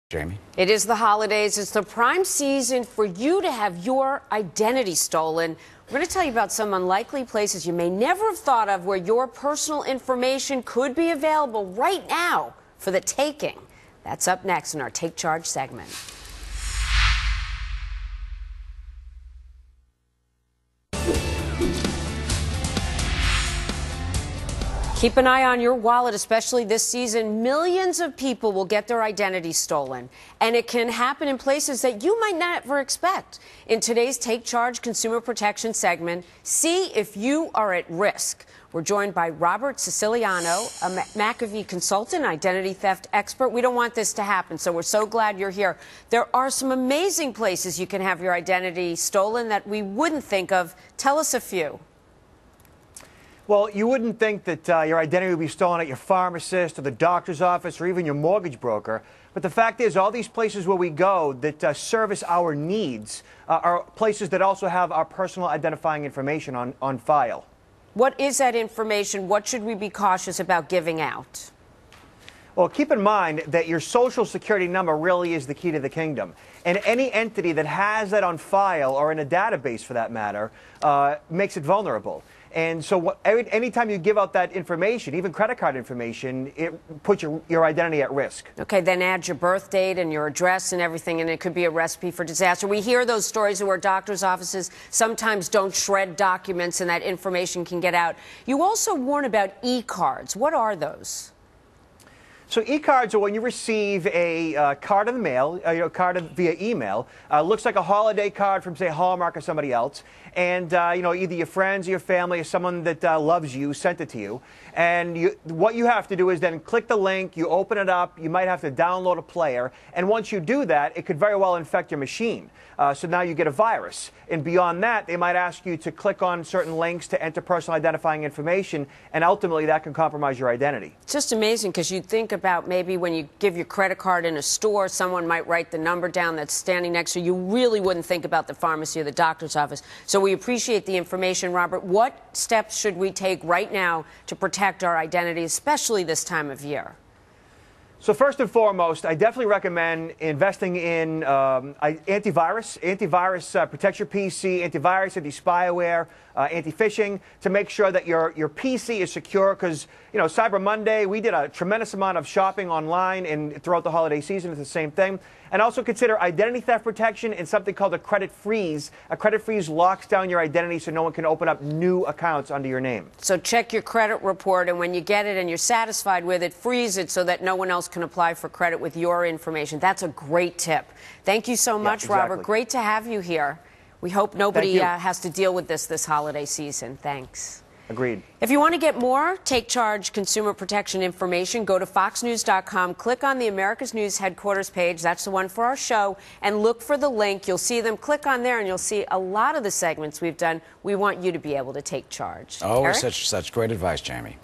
Jamie. It is the holidays. It's the prime season for you to have your identity stolen. We're going to tell you about some unlikely places you may never have thought of where your personal information could be available right now for the taking. That's up next in our Take Charge segment. Keep an eye on your wallet, especially this season. Millions of people will get their identity stolen, and it can happen in places that you might never expect. In today's Take Charge Consumer Protection segment, see if you are at risk. We're joined by Robert Siciliano, a McAfee consultant, identity theft expert. We don't want this to happen, so we're so glad you're here. There are some amazing places you can have your identity stolen that we wouldn't think of. Tell us a few. Well, you wouldn't think that your identity would be stolen at your pharmacist or the doctor's office or even your mortgage broker. But the fact is, all these places where we go that service our needs are places that also have our personal identifying information on file. What is that information? What should we be cautious about giving out? Well, keep in mind that your social security number really is the key to the kingdom. And any entity that has that on file or in a database, for that matter, makes it vulnerable. And so anytime you give out that information, even credit card information, it puts your identity at risk. Okay, then add your birth date and your address and everything, and it could be a recipe for disaster. We hear those stories where doctors' offices sometimes don't shred documents and that information can get out. You also warn about e-cards. What are those? So e-cards are when you receive a card in the mail, a card via email. Looks like a holiday card from, say, Hallmark or somebody else. And, either your friends or your family or someone that loves you sent it to you. And what you have to do is then click the link, you open it up, you might have to download a player. And once you do that, it could very well infect your machine. So now you get a virus. And beyond that, they might ask you to click on certain links to enter personal identifying information. And ultimately, that can compromise your identity. It's just amazing because you'd think about maybe when you give your credit card in a store, someone might write the number down that's standing next to you. You really wouldn't think about the pharmacy or the doctor's office. So we appreciate the information, Robert. What steps should we take right now to protect our identity, especially this time of year? So first and foremost, I definitely recommend investing in antivirus. Antivirus protects your PC, antivirus, anti-spyware, anti-phishing, to make sure that your PC is secure. Because, Cyber Monday, we did a tremendous amount of shopping online, and throughout the holiday season, it's the same thing. And also consider identity theft protection and something called a credit freeze. A credit freeze locks down your identity so no one can open up new accounts under your name. So check your credit report, and when you get it and you're satisfied with it, freeze it so that no one else can apply for credit with your information. That's a great tip. Thank you so much, exactly. Robert. Great to have you here. We hope nobody has to deal with this holiday season. Thanks. Agreed. If you want to get more Take Charge consumer protection information, go to foxnews.com, click on the America's News headquarters page. That's the one for our show, and look for the link. You'll see them. Click on there, and you'll see a lot of the segments we've done. We want you to be able to take charge. Oh, Eric? such great advice, Jamie.